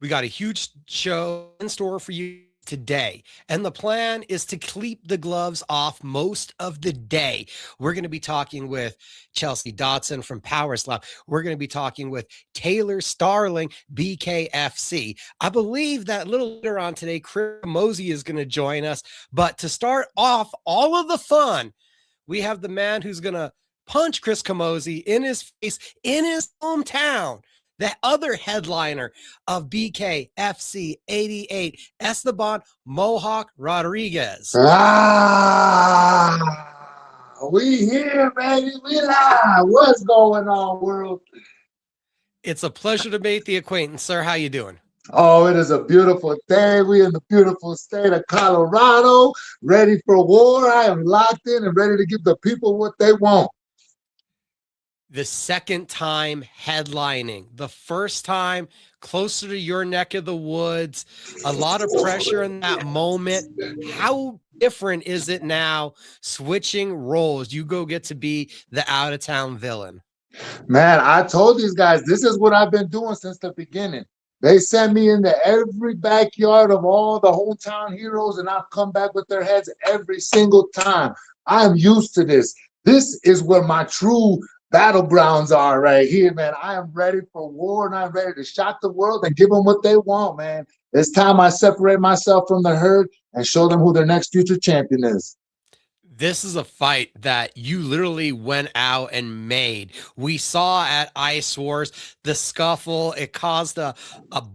We got a huge show in store for you today. And the plan is to keep the gloves off most of the day. We're going to be talking with Chelsea Dotson from Power Slap. We're going to be talking with Taylor Starling, BKFC. I believe that a little later on today, Chris Camozzi is going to join us. But to start off all of the fun, we have the man who's going to punch Chris Camozzi in his face in his hometown, the other headliner of BKFC 88, Esteban Mohawk Rodriguez. Ah, we here, baby. We live. What's going on, world? It's a pleasure to make the acquaintance, sir. How you doing? Oh, it is a beautiful day. We in the beautiful state of Colorado, ready for war. I am locked in and ready to give the people what they want. The second time headlining, the first time closer to your neck of the woods, a lot of pressure in that moment. How different is it now switching roles? You go get to be the out-of-town villain. Man, I told these guys this is what I've been doing since the beginning. They send me into every backyard of all the hometown heroes, and I've come back with their heads every single time. I'm used to this. This is where my true battlegrounds are right here, man. I am ready for war, and I'm ready to shock the world and give them what they want, man. It's time I separate myself from the herd and show them who their next future champion is. This is a fight that you literally went out and made. We saw at Ice Wars the scuffle. It caused a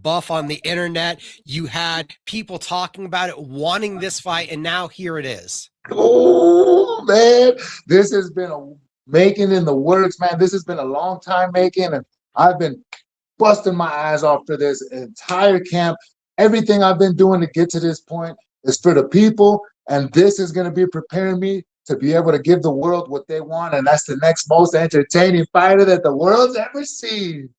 buff on the internet. You had people talking about it, wanting this fight, and now here it is. Oh, man. This has been a making in the works, man. This has been a long time making, and I've been busting my eyes off for this entire camp. Everything I've been doing to get to this point is for the people, and this is going to be preparing me to be able to give the world what they want, and that's the next most entertaining fighter that the world's ever seen.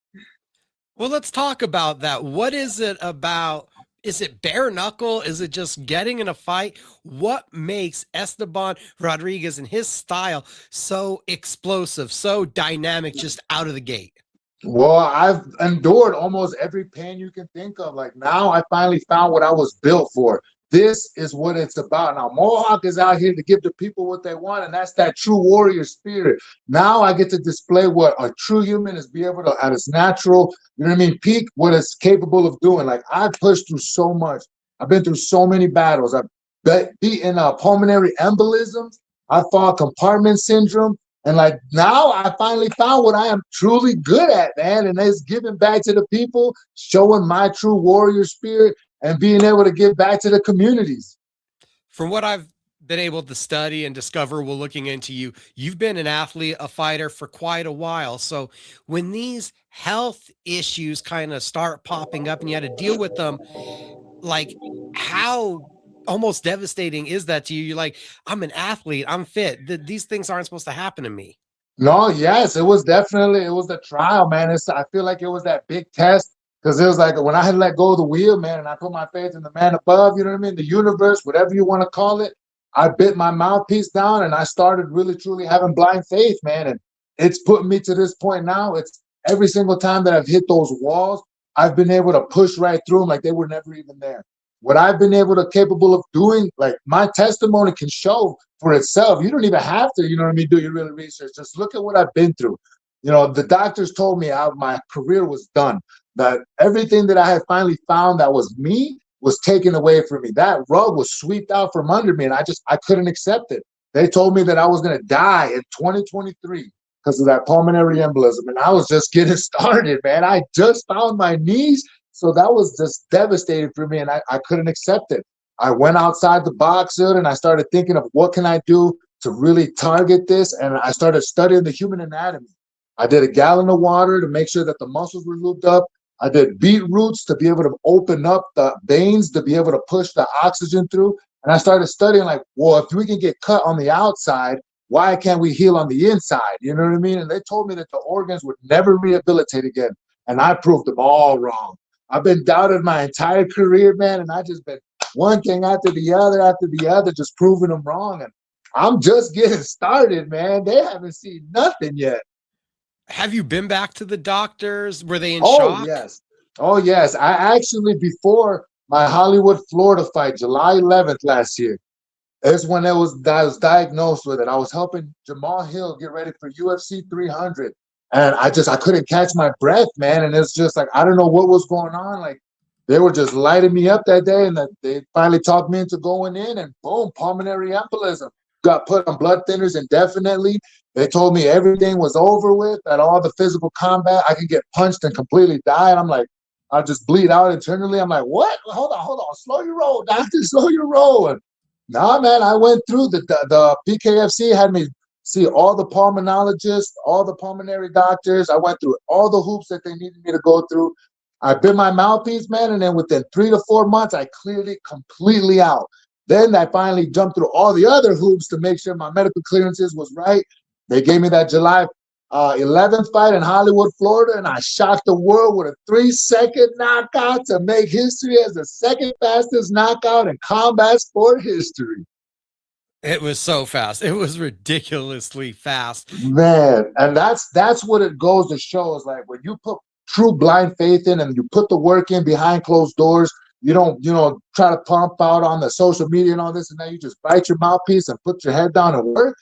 Well, let's talk about that. What is it about? Is it bare knuckle? Is it just getting in a fight? What makes Esteban Rodriguez and his style so explosive, so dynamic, just out of the gate? Well, I've endured almost every pain you can think of. Like now, I finally found what I was built for. This is what it's about. Now, Mohawk is out here to give the people what they want, and that's that true warrior spirit. Now I get to display what a true human is, be able to, at its natural, you know what I mean, peak what it's capable of doing. Like I've pushed through so much. I've been through so many battles. I've beaten pulmonary embolisms. I fought compartment syndrome. And like now I finally found what I am truly good at, man. And it's giving back to the people, showing my true warrior spirit, and being able to give back to the communities. From what I've been able to study and discover while looking into you, you've been an athlete, a fighter for quite a while. So when these health issues kind of start popping up and you had to deal with them, like how almost devastating is that to you? You're like, I'm an athlete, I'm fit. These things aren't supposed to happen to me. No, yes, it was the trial, man. I feel like it was that big test because it was like when I had let go of the wheel, man, and I put my faith in the man above, you know what I mean? The universe, whatever you want to call it. I bit my mouthpiece down and I started really truly having blind faith, man. And it's put me to this point now. It's every single time that I've hit those walls, I've been able to push right through them like they were never even there. What I've been able to capable of doing, like my testimony can show for itself. You don't even have to, you know what I mean, do your real research. Just look at what I've been through. You know, the doctors told me my career was done, that everything that I had finally found that was me was taken away from me. That rug was swept out from under me, and I couldn't accept it. They told me that I was going to die in 2023 because of that pulmonary embolism, and I was just getting started, man. I just found my knees, so that was just devastating for me, and I couldn't accept it. I went outside the box and I started thinking of what can I do to really target this, and I started studying the human anatomy. I did a gallon of water to make sure that the muscles were lubed up. I did beetroots to be able to open up the veins to be able to push the oxygen through. And I started studying like, well, if we can get cut on the outside, why can't we heal on the inside? You know what I mean? And they told me that the organs would never rehabilitate again. And I proved them all wrong. I've been doubted my entire career, man, and I just been one thing after the other, just proving them wrong. And I'm just getting started, man. They haven't seen nothing yet. Have you been back to the doctors? Were they in Oh, shock? yes. Oh, yes. I actually, before my Hollywood, Florida fight, July 11th last year, is when I was diagnosed with it. I was helping Jamal Hill get ready for UFC 300. And I couldn't catch my breath, man. And it's just like, I don't know what was going on. Like, they were just lighting me up that day. And that they finally talked me into going in, and boom, pulmonary embolism. Got put on blood thinners indefinitely. They told me everything was over with, that all the physical combat, I could get punched and completely die. And I'm like, I'll just bleed out internally. I'm like, what? Hold on. Slow your roll, doctor. Slow your roll. And nah, man, I went through the PKFC had me see all the pulmonologists, all the pulmonary doctors. I went through all the hoops that they needed me to go through. I bit my mouthpiece, man, and then within 3 to 4 months, I cleared it completely out. Then I finally jumped through all the other hoops to make sure my medical clearances was right. They gave me that July 11th fight in Hollywood, Florida, and I shocked the world with a 3-second knockout to make history as the second fastest knockout in combat sport history. It was so fast. It was ridiculously fast. Man, and that's what it goes to show, is like when you put true blind faith in and you put the work in behind closed doors, you don't, try to pump out on the social media and all this and that. You just bite your mouthpiece and put your head down and work.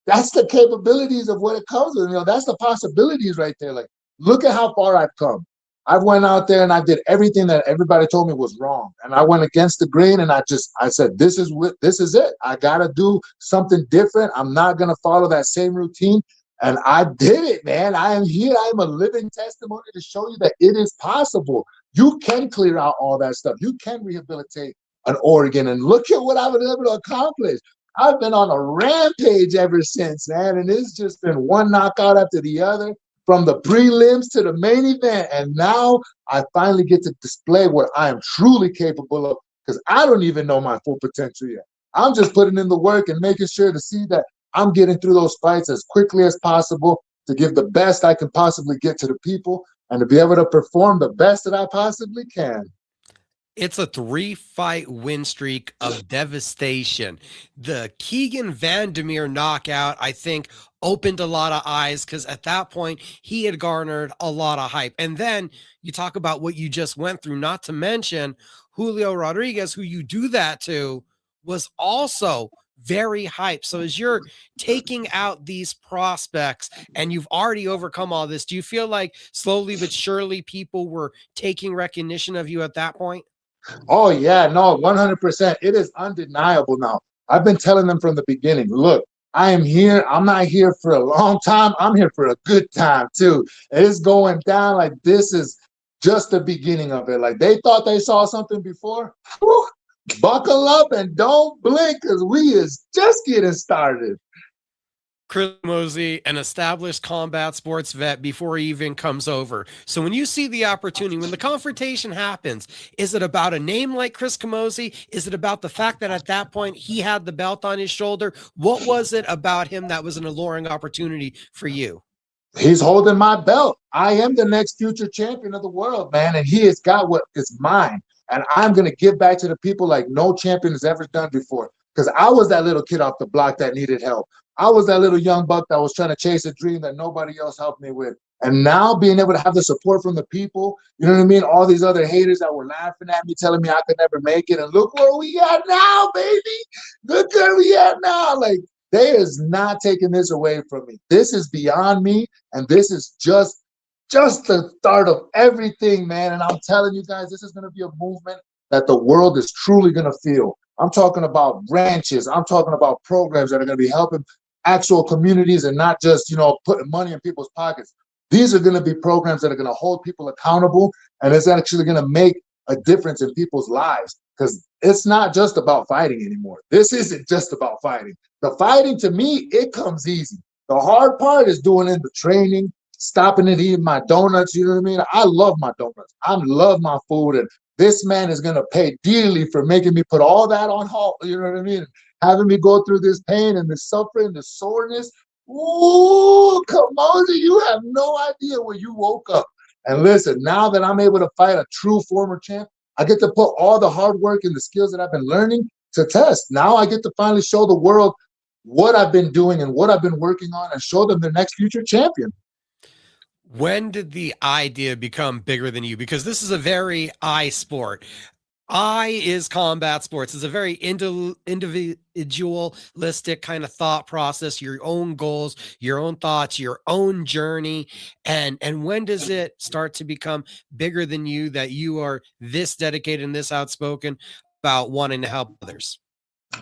That's the capabilities of what it comes with. That's the possibilities right there. Like, look at how far I've come. I went out there and I did everything that everybody told me was wrong. And I went against the grain, and I said, this is it. I got to do something different. I'm not going to follow that same routine. And I did it, man. I am here. I am a living testimony to show you that it is possible. You can clear out all that stuff. You can rehabilitate an organ. And look at what I've been able to accomplish. I've been on a rampage ever since, man. And it's just been one knockout after the other, from the prelims to the main event. And now I finally get to display what I am truly capable of, because I don't even know my full potential yet. I'm just putting in the work and making sure to see that I'm getting through those fights as quickly as possible to give the best I can possibly get to the people and to be able to perform the best that I possibly can. It's a 3-fight win streak of devastation. The Keegan Vandermeer knockout, I think, opened a lot of eyes, because at that point, he had garnered a lot of hype. And then you talk about what you just went through, not to mention Julio Rodriguez, who you do that to, was also very hyped. So as you're taking out these prospects and you've already overcome all this, do you feel like slowly but surely people were taking recognition of you at that point? Oh, yeah, no, 100%. It is undeniable now. I've been telling them from the beginning, look, I am here. I'm not here for a long time. I'm here for a good time, too. It's going down like this is just the beginning of it. Like, they thought they saw something before. Whew, buckle up and don't blink, because we is just getting started. Chris Camozzi, an established combat sports vet before he even comes over. So when you see the opportunity, when the confrontation happens, is it about a name like Chris Camozzi? Is it about the fact that at that point he had the belt on his shoulder? What was it about him that was an alluring opportunity for you? He's holding my belt. I am the next future champion of the world, man, and he has got what is mine. And I'm going to give back to the people like no champion has ever done before, because I was that little kid off the block that needed help. I was that little young buck that was trying to chase a dream that nobody else helped me with. And now being able to have the support from the people, you know what I mean? All these other haters that were laughing at me, telling me I could never make it. And look where we at now, baby. Look where we at now. Like, they is not taking this away from me. This is beyond me. And this is just the start of everything, man. And I'm telling you guys, this is going to be a movement that the world is truly going to feel. I'm talking about branches. I'm talking about programs that are going to be helping actual communities and not just, putting money in people's pockets. These are going to be programs that are going to hold people accountable, and it's actually going to make a difference in people's lives, because it's not just about fighting anymore. This isn't just about fighting. The fighting, to me, it comes easy. The hard part is doing in the training, stopping and eating my donuts. You know what I mean? I love my donuts. I love my food, and this man is going to pay dearly for making me put all that on halt. You know what I mean? Having me go through this pain and the suffering, the soreness. Ooh, Camozzi, you have no idea where you woke up. And listen, now that I'm able to fight a true former champ, I get to put all the hard work and the skills that I've been learning to test. Now I get to finally show the world what I've been doing and what I've been working on, and show them the next future champion. When did the idea become bigger than you? Because this is a very I sport. I is combat sports. It's a very individualistic kind of thought process, your own goals, your own thoughts, your own journey. And when does it start to become bigger than you, that you are this dedicated and this outspoken about wanting to help others?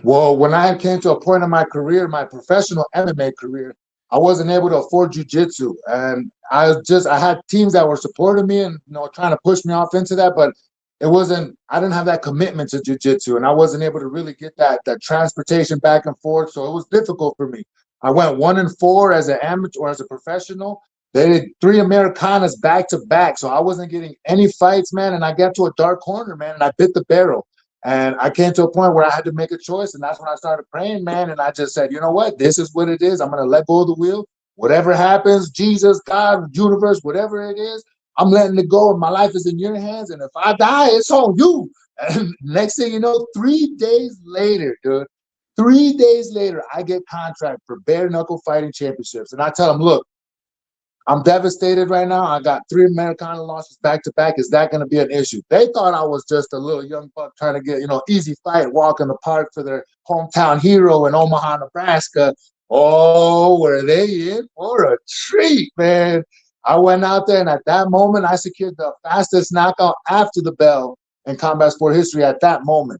Well, when I came to a point in my career, my professional MMA career, I wasn't able to afford jujitsu, and I had teams that were supporting me and trying to push me off into that, but it wasn't. I didn't have that commitment to jujitsu, and I wasn't able to really get that transportation back and forth. So it was difficult for me. I went 1-4 as an amateur or as a professional. They did 3 Americanas back to back, so I wasn't getting any fights, man. And I got to a dark corner, man, and I bit the barrel. And I came to a point where I had to make a choice. And that's when I started praying, man. And I just said, you know what? This is what it is. I'm going to let go of the wheel. Whatever happens, Jesus, God, universe, whatever it is, I'm letting it go. And my life is in your hands. And if I die, it's on you. And next thing you know, 3 days later, dude, 3 days later, I get contract for bare knuckle fighting championships. And I tell them, look, I'm devastated right now. I got 3 Americana losses back to back. Is that going to be an issue? They thought I was just a little young buck trying to get, easy fight, walk in the park for their hometown hero in Omaha, Nebraska. Oh, were they in for a treat, man? I went out there, and at that moment, I secured the fastest knockout after the bell in combat sport history at that moment.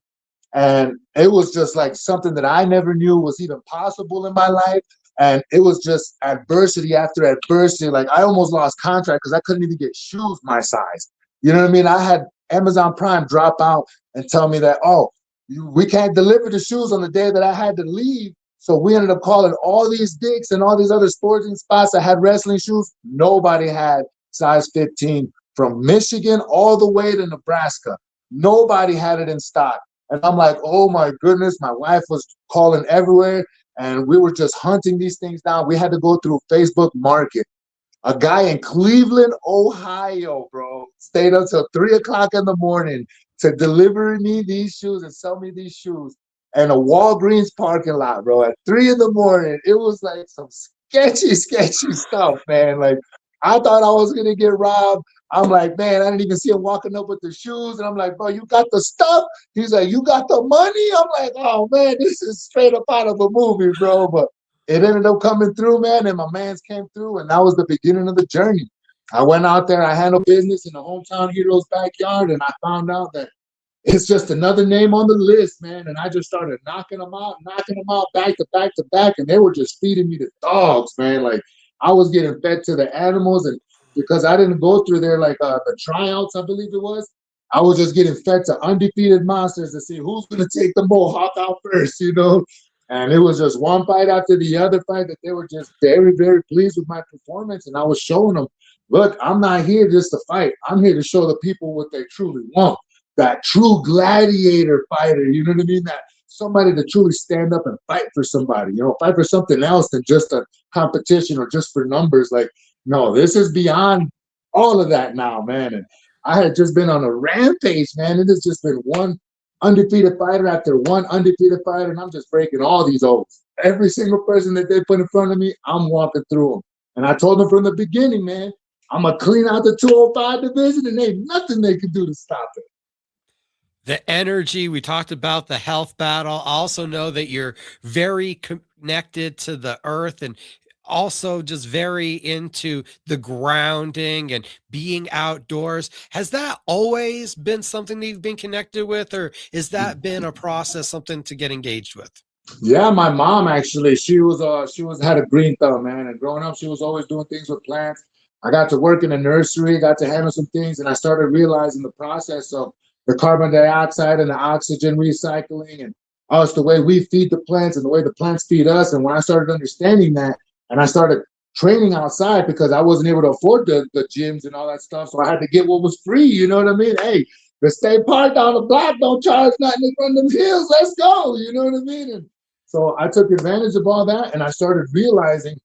And it was just like something that I never knew was even possible in my life. And it was just adversity after adversity. Like, I almost lost contract because I couldn't even get shoes my size. You know what I mean? I had Amazon Prime drop out and tell me that, oh, we can't deliver the shoes on the day that I had to leave. So we ended up calling all these Dicks and all these other sporting spots that had wrestling shoes. Nobody had size 15 from Michigan all the way to Nebraska. Nobody had it in stock. And I'm like, oh my goodness, my wife was calling everywhere. And we were just hunting these things down. We had to go through Facebook Market. A guy in Cleveland, Ohio, bro, stayed until 3 o'clock in the morning to deliver me these shoes and sell me these shoes in a Walgreens parking lot, bro, at 3 in the morning. It was like some sketchy stuff, man. Like, I thought I was going to get robbed. I'm like, man, I didn't even see him walking up with the shoes. And I'm like, bro, you got the stuff? He's like, you got the money? I'm like, oh, man, this is straight up out of a movie, bro. But it ended up coming through, man, and my mans came through, and that was the beginning of the journey. I went out there, I handled business in the hometown hero's backyard, and I found out that it's just another name on the list, man. And I just started knocking them out back to back to back, and they were just feeding me the dogs, man. Like, I was getting fed to the animals, and because I didn't go through there like the tryouts, I believe it was, I was just getting fed to undefeated monsters to see who's going to take the Mohawk out first, And it was just one fight after the other fight that they were just very, very pleased with my performance. And I was showing them, look, I'm not here just to fight. I'm here to show the people what they truly want. That true gladiator fighter, you know what I mean? That somebody to truly stand up and fight for somebody, fight for something else than just a competition or just for numbers. Like, no, this is beyond all of that now, man. And I had just been on a rampage, man. It has just been one undefeated fighter after one undefeated fighter, and I'm just breaking all these oaths. Every single person that they put in front of me, I'm walking through them. And I told them from the beginning, man, I'm going to clean out the 205 division, and ain't nothing they can do to stop it. The energy, we talked about the health battle. I also know that you're very connected to the earth and also just very into the grounding and being outdoors. Has that always been something that you've been connected with, or has that been a process, something to get engaged with? Yeah, my mom actually, she was had a green thumb, man. And growing up, she was always doing things with plants. I got to work in a nursery, got to handle some things, and I started realizing the process of the carbon dioxide and the oxygen recycling and us, the way we feed the plants and the way the plants feed us. And when I started understanding that, and I started training outside because I wasn't able to afford the gyms and all that stuff, so I had to get what was free. You know what I mean? Hey, the state park down the block don't charge nothing to run them hills. Let's go. You know what I mean? And so I took advantage of all that, and I started realizing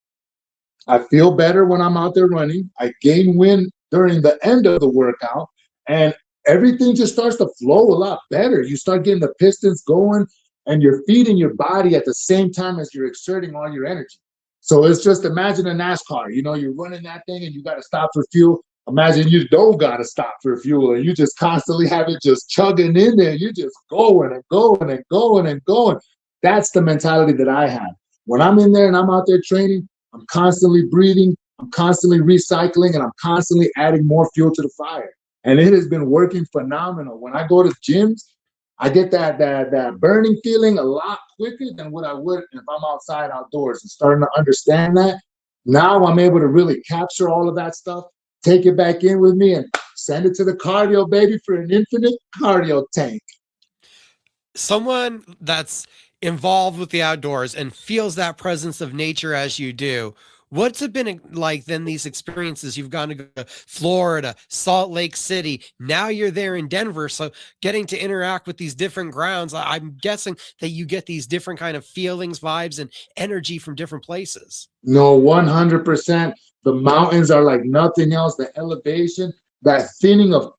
I feel better when I'm out there running. I gain wind during the end of the workout, and everything just starts to flow a lot better. You start getting the pistons going, and you're feeding your body at the same time as you're exerting all your energy. So it's just imagine a NASCAR. You know, you're running that thing and you got to stop for fuel. Imagine you don't got to stop for fuel and you just constantly have it just chugging in there. You're just going and going and going and going. That's the mentality that I have. When I'm in there and I'm out there training, I'm constantly breathing, I'm constantly recycling, and I'm constantly adding more fuel to the fire. And it has been working phenomenal. When I go to gyms, I get that burning feeling a lot quicker than what I would if I'm outside outdoors. And starting to understand that, now I'm able to really capture all of that stuff, take it back in with me, and send it to the cardio, baby, for an infinite cardio tank. Someone that's involved with the outdoors and feels that presence of nature as you do, what's it been like then, these experiences? You've gone to go to Florida, Salt Lake City, now you're there in Denver, so getting to interact with these different grounds, I'm guessing that you get these different kind of feelings, vibes, and energy from different places. No, 100%. The mountains are like nothing else. The elevation, that thinning of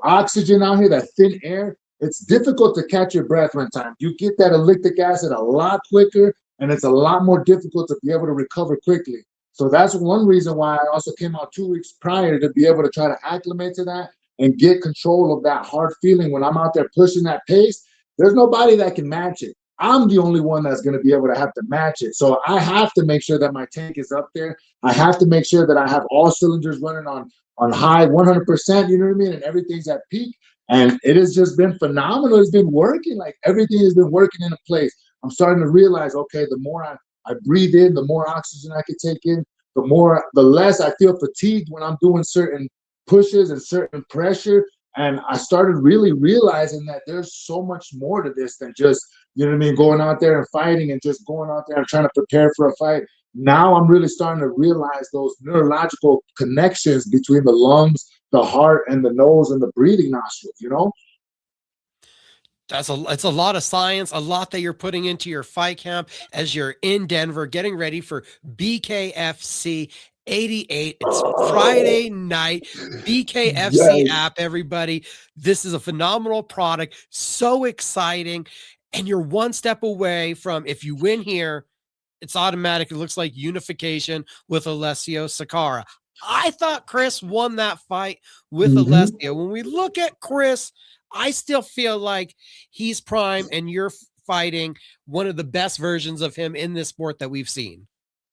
oxygen out here, that thin air, it's difficult to catch your breath one time. You get that lactic acid a lot quicker, and it's a lot more difficult to be able to recover quickly. So that's one reason why I also came out 2 weeks prior, to be able to try to acclimate to that and get control of that hard feeling when I'm out there pushing that pace. There's nobody that can match it. I'm the only one that's going to be able to have to match it. So I have to make sure that my tank is up there. I have to make sure that I have all cylinders running on high 100%, you know what I mean? And everything's at peak. And it has just been phenomenal. It's been working. Like, everything has been working into place. I'm starting to realize, okay, the more I breathe in, the more oxygen I can take in, the less I feel fatigued when I'm doing certain pushes and certain pressure. And I started really realizing that there's so much more to this than just, you know what I mean, going out there and fighting and just going out there and trying to prepare for a fight. Now I'm really starting to realize those neurological connections between the lungs, the heart, and the nose and the breathing nostrils, you know? It's a lot of science, a lot that you're putting into your fight camp as you're in Denver getting ready for BKFC 88. It's Friday night. BKFC Yes. app, everybody. This is a phenomenal product, so exciting. And you're one step away from, if you win here, it's automatic. It looks like unification with Alessio Sakara. I thought Chris won that fight with Alessio. When we look at Chris, I still feel like he's prime and you're fighting one of the best versions of him in this sport that we've seen.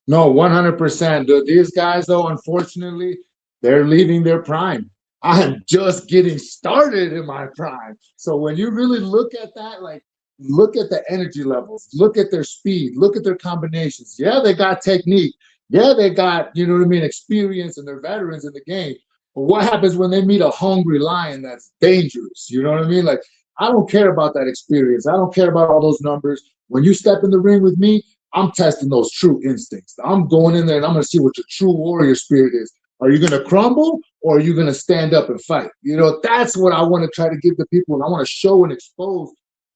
No, 100%. These guys, though, unfortunately, they're leaving their prime. I'm just getting started in my prime. So when you really look at that, like, look at the energy levels, look at their speed, look at their combinations. Yeah, they got technique. Yeah, they got, you know what I mean, experience, and they're veterans in the game. But what happens when they meet a hungry lion that's dangerous? You know what I mean? Like, I don't care about that experience. I don't care about all those numbers. When you step in the ring with me, I'm testing those true instincts. I'm going in there and I'm going to see what your true warrior spirit is. Are you going to crumble, or are you going to stand up and fight? You know, that's what I want to try to give the people. And I want to show and expose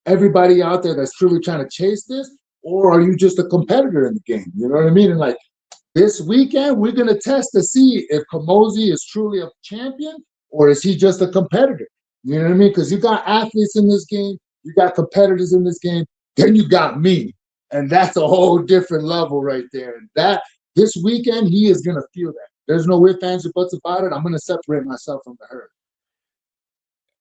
everybody out there that's truly trying to chase this, or are you just a competitor in the game? You know what I mean? And like, this weekend, we're going to test to see if Camozzi is truly a champion, or is he just a competitor? You know what I mean? Because you got athletes in this game, you got competitors in this game, then you got me. And that's a whole different level right there. And that, this weekend, he is going to feel that. There's no ifs, ands, or buts about it. I'm going to separate myself from the herd.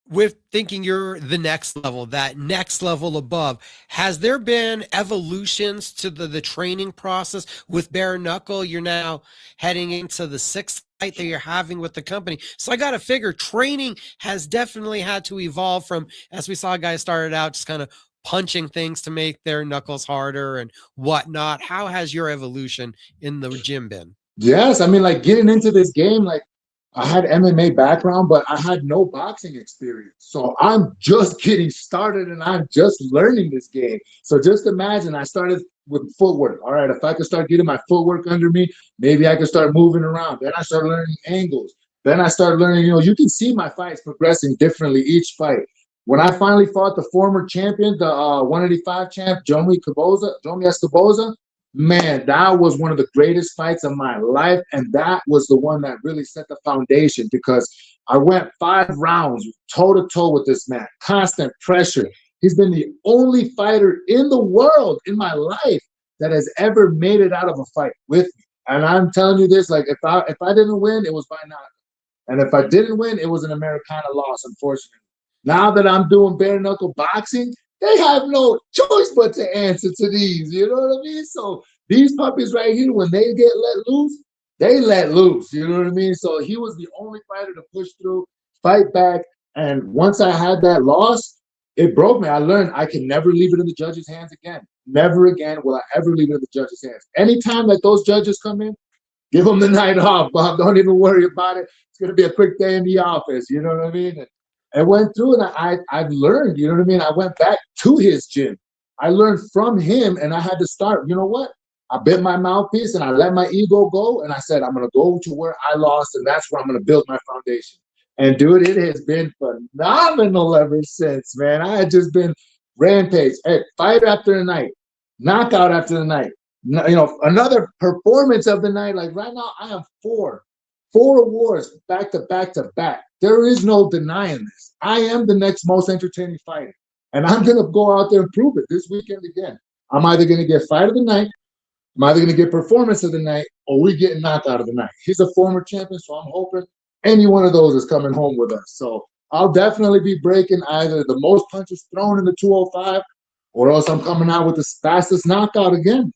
With thinking you're the next level, that next level above, has there been evolutions to the training process with bare knuckle? You're now heading into the 6th fight that you're having with the company. So I got to figure training has definitely had to evolve from, as we saw guys started out just kind of punching things to make their knuckles harder and whatnot. How has your evolution in the gym been? Yes, I mean, like, getting into this game, like, I had MMA background, but I had no boxing experience. So I'm just getting started and I'm just learning this game. So just imagine, I started with footwork. All right, if I could start getting my footwork under me, maybe I could start moving around. Then I started learning angles. Then I started learning, you know, you can see my fights progressing differently each fight. When I finally fought the former champion, the 185 champ, Jomi Escoboza, man, that was one of the greatest fights of my life. And that was the one that really set the foundation, because I went 5 rounds toe-to-toe with this man, constant pressure. He's been the only fighter in the world in my life that has ever made it out of a fight with me. And I'm telling you this, like if I didn't win, it was by knockout. And if I didn't win, it was an Americana loss, unfortunately. Now that I'm doing bare knuckle boxing, they have no choice but to answer to these. You know what I mean? So these puppies right here, when they get let loose, they let loose. You know what I mean? So he was the only fighter to push through, fight back. And once I had that loss, it broke me. I learned I can never leave it in the judges' hands again. Never again will I ever leave it in the judges' hands. Anytime that those judges come in, give them the night off, Bob. Don't even worry about it. It's going to be a quick day in the office. You know what I mean? And I went through and I've learned, you know what I mean? I went back to his gym. I learned from him and I had to start, you know what? I bit my mouthpiece and I let my ego go. And I said, I'm going to go to where I lost. And that's where I'm going to build my foundation. And dude, it has been phenomenal ever since, man. I had just been rampage, hey, fight after the night, knockout after the night. You know, another performance of the night. Like right now, I have four awards back to back to back. There is no denying this. I am the next most entertaining fighter, and I'm gonna go out there and prove it this weekend again. I'm either gonna get fight of the night, I'm either gonna get performance of the night, or we get knockout of the night. He's a former champion, so I'm hoping any one of those is coming home with us. So I'll definitely be breaking either the most punches thrown in the 205, or else I'm coming out with the fastest knockout again.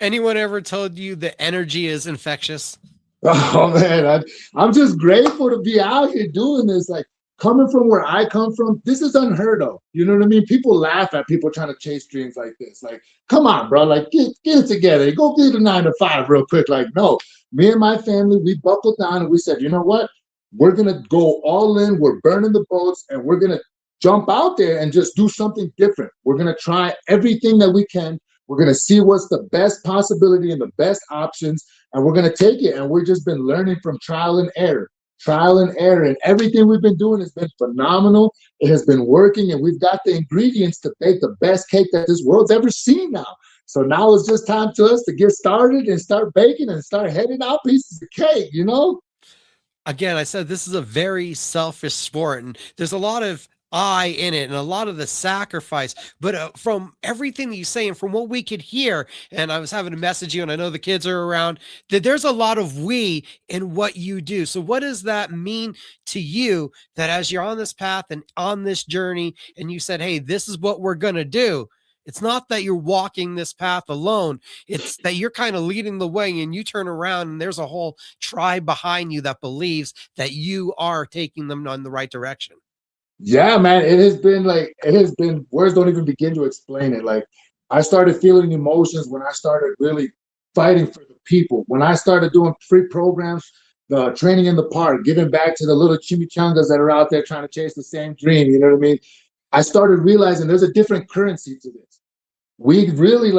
Anyone ever told you the energy is infectious? Oh man, I'm just grateful to be out here doing this. Like coming from where I come from, this is unheard of. You know what I mean? People laugh at people trying to chase dreams like this. Like, come on, bro. Like, get it together. Go get a 9 to 5 real quick. Like, no. Me and my family, we buckled down and we said, you know what? We're gonna go all in. We're burning the boats, and we're gonna jump out there and just do something different. We're gonna try everything that we can. We're gonna see what's the best possibility and the best options, and we're going to take it. And we've just been learning from trial and error. And everything we've been doing has been phenomenal. It has been working, and we've got the ingredients to bake the best cake that this world's ever seen now. So now it's just time to us to get started and start baking and start heading out pieces of cake, you know? Again, I said this is a very selfish sport, and there's a lot of I in it and a lot of the sacrifice. But from everything that you say and from what we could hear, and I was having to message you, and I know the kids are around, that there's a lot of we in what you do. So what does that mean to you that as you're on this path and on this journey, and you said, hey, this is what we're going to do? It's not that you're walking this path alone. It's that you're kind of leading the way, and you turn around and there's a whole tribe behind you that believes that you are taking them in the right direction. Yeah, man, it has been, words don't even begin to explain it. Like, I started feeling emotions when I started really fighting for the people. When I started doing free programs, the training in the park, giving back to the little chimichangas that are out there trying to chase the same dream, you know what I mean? I started realizing there's a different currency to this. We really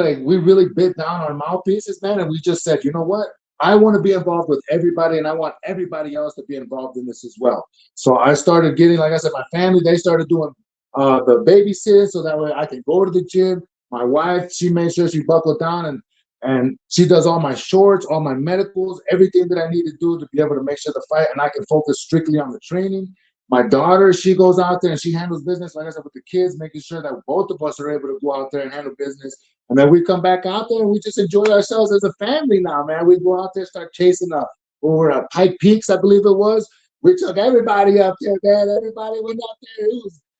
bit down our mouthpieces, man, and we just said, you know what? I want to be involved with everybody, and I want everybody else to be involved in this as well. So I started getting, like I said, my family, they started doing the babysitting so that way I can go to the gym. My wife, she made sure she buckled down and she does all my shorts, all my medicals, everything that I need to do to be able to make sure the fight, and I can focus strictly on the training. My daughter, she goes out there and she handles business, like I said, with the kids, making sure that both of us are able to go out there and handle business. And then we come back out there and we just enjoy ourselves as a family now, man. We go out there, start chasing over Pike Peaks, I believe it was. We took everybody up there, man. Everybody went up there.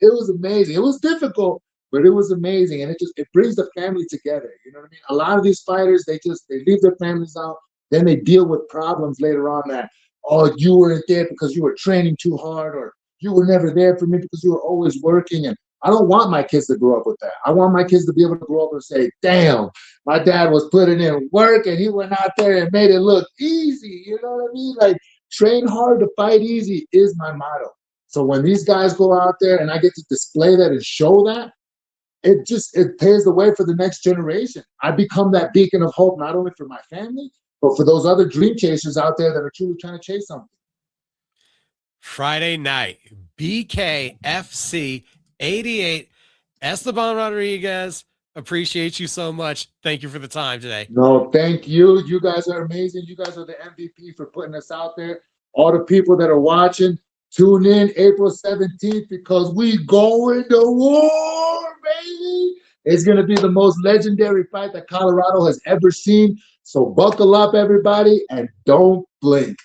It was amazing. It was difficult, but it was amazing. And it brings the family together. You know what I mean? A lot of these fighters, they leave their families out. Then they deal with problems later on that, oh, you weren't there because you were training too hard, or you were never there for me because you were always working. And I don't want my kids to grow up with that. I want my kids to be able to grow up and say, damn, my dad was putting in work and he went out there and made it look easy. You know what I mean? Like, train hard to fight easy is my motto. So when these guys go out there and I get to display that and show that, it paves the way for the next generation. I become that beacon of hope, not only for my family, but for those other dream chasers out there that are truly trying to chase something. Friday night, BKFC 88. Esteban Rodriguez, appreciate you so much. Thank you for the time today. No, thank you. You guys are amazing. You guys are the MVP for putting us out there. All the people that are watching, tune in April 17th because we going to war, baby. It's going to be the most legendary fight that Colorado has ever seen. So buckle up, everybody, and don't blink.